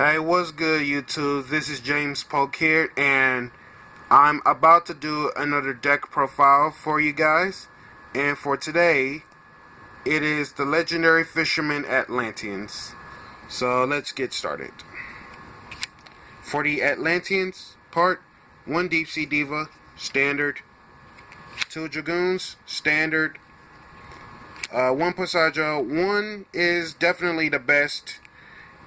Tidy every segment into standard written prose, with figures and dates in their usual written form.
Hey, what's good, YouTube? This is James Polk here, and I'm about to do another deck profile for you guys. And for today, it is the Legendary Fisherman Atlanteans. So let's get started. For the Atlanteans part, 1 Deep Sea Diva, standard. 2 Dragoons, standard. 1 Passaggio. 1 is definitely the best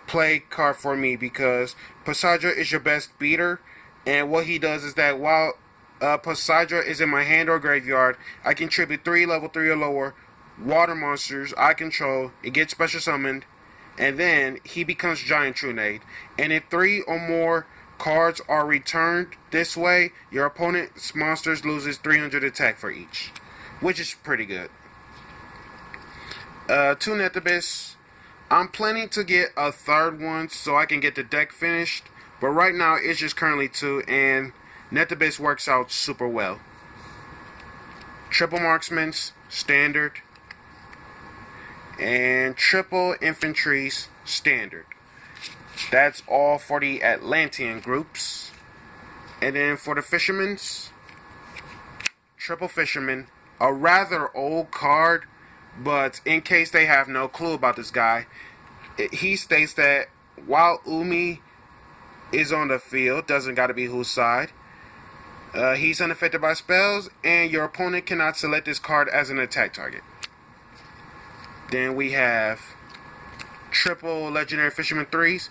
play card for me because Passaggio is your best beater, and what he does is that while Passaggio is in my hand or graveyard, I can tribute 3 level 3 or lower water monsters I control. It gets special summoned, and then he becomes Giant Trunade. And if 3 or more cards are returned this way, your opponent's monsters loses 300 attack for each, which is pretty good. 2 Nethabis. I'm planning to get a third one so I can get the deck finished, but right now it's just currently 2, and Nethabis works out super well. Triple Marksmans, standard, and triple Infantries, standard. That's all for the Atlantean groups. And then for the Fishermen's, triple Fisherman, a rather old card, but in case they have no clue about this guy, he states that while Umi is on the field, doesn't got to be whose side, he's unaffected by spells, and your opponent cannot select this card as an attack target. Then we have triple Legendary Fisherman 3s.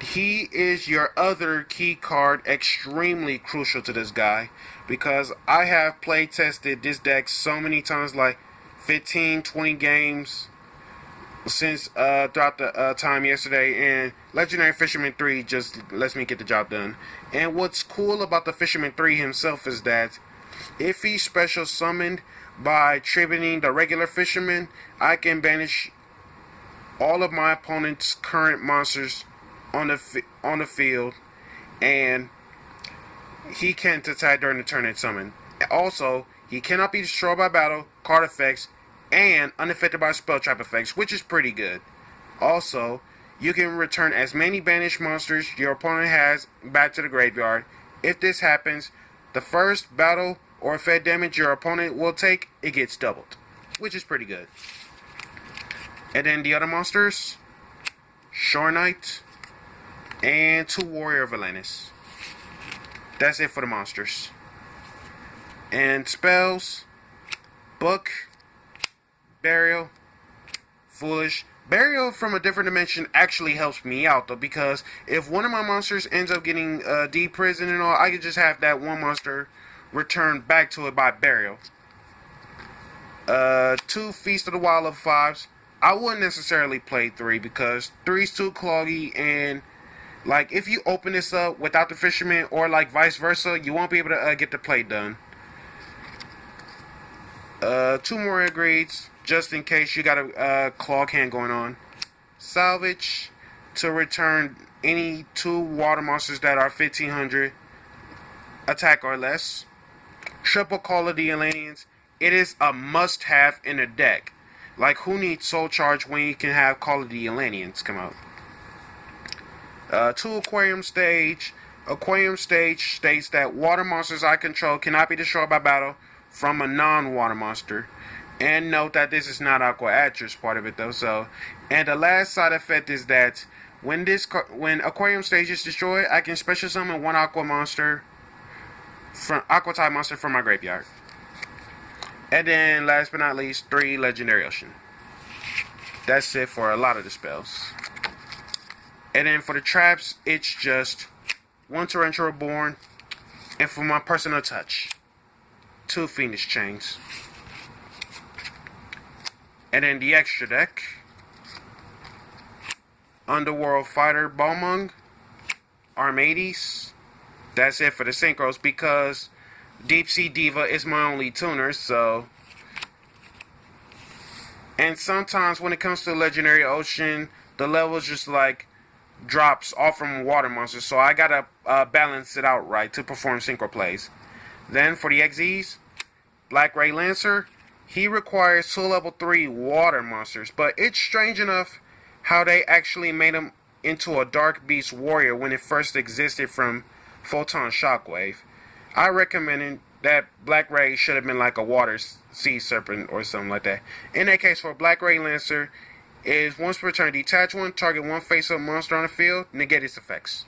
He is your other key card, extremely crucial to this guy, because I have play tested this deck so many times, like 15, 20 games since throughout the time yesterday, and Legendary Fisherman 3 just lets me get the job done. And what's cool about the Fisherman 3 himself is that if he's special summoned by tributing the regular Fisherman, I can banish all of my opponent's current monsters on the field, and he can't attack during the turn it's summoned. Also, he cannot be destroyed by battle, card effects, and unaffected by spell trap effects, which is pretty good. Also, you can return as many banished monsters your opponent has back to the graveyard. If this happens, the first battle or effect damage your opponent will take, it gets doubled, which is pretty good. And then the other monsters, Shore Knight and 2 Warrior of Atlantis. That's it for the monsters. And spells, Book, Burial, Foolish. Burial from a different dimension actually helps me out though, because if one of my monsters ends up getting de-prisoned and all, I can just have that one monster returned back to it by Burial. 2 Feast of the Wild of 5s. I wouldn't necessarily play 3 because 3's too cloggy, and like if you open this up without the Fisherman or like vice versa, you won't be able to get the play done. 2 more Agreeds, just in case you got a clog hand going on. Salvage, to return any 2 water monsters that are 1500 attack or less. Triple Call of the Atlanteans. It is a must-have in a deck. Like, who needs Soul Charge when you can have Call of the Atlanteans come out? 2 Aquarium Stage. Aquarium Stage states that water monsters I control cannot be destroyed by battle from a non-water monster. And note that this is not Aqua Atris part of it though. So, and the last side effect is that when Aquarium Stage is destroyed, I can special summon 1 Aqua type monster from my graveyard. And then last but not least, 3 Legendary Ocean. That's it for a lot of the spells. And then for the traps, it's just 1 Torrential Reborn, and for my personal touch, 2 Fiendish Chains. And then the extra deck, Underworld Fighter Balmung, Armades. That's it for the synchros, because Deep Sea Diva is my only tuner, so. And sometimes when it comes to Legendary Ocean, the levels just like drops off from water monsters, so I gotta balance it out right to perform synchro plays. Then for the XEs, Black Ray Lancer, he requires 2 level 3 water monsters, but it's strange enough how they actually made him into a Dark Beast Warrior when it first existed from Photon Shockwave. I recommended that Black Ray should have been like a Water Sea Serpent or something like that. In that case, for Black Ray Lancer, is once per turn, detach one, target one face-up monster on the field, negate its effects.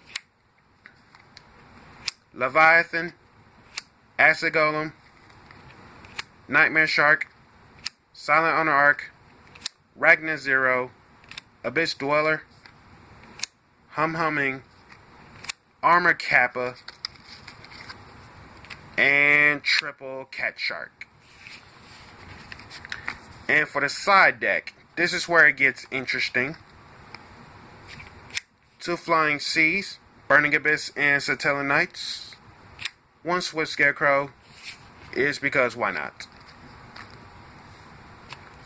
Leviathan, Acid Golem, Nightmare Shark, Silent Honor Arc, Ragnar Zero, Abyss Dweller, Humming, Armor Kappa, and Triple Cat Shark. And for the side deck, this is where it gets interesting. 2 Flying Seas, Burning Abyss, and Satella Knights. 1 Swift Scarecrow is because why not?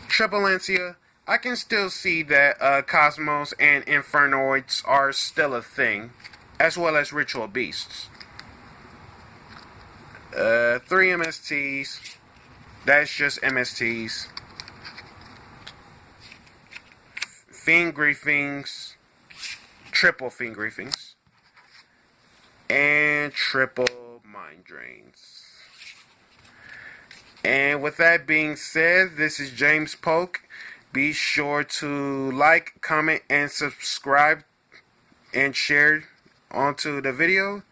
Triple Lancia, I can still see that Cosmos and Infernoids are still a thing, as well as Ritual Beasts. 3 MSTs, that's just MSTs. Fiend Griefings, triple Fiend Griefings, and triple Mind Drains. And with that being said, this is James Polk. Be sure to like, comment, and subscribe, and share onto the video.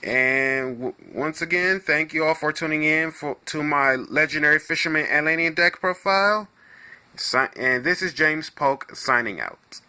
And once again, thank you all for tuning in to my Legendary Fisherman Atlantean deck profile. And this is James Polk signing out.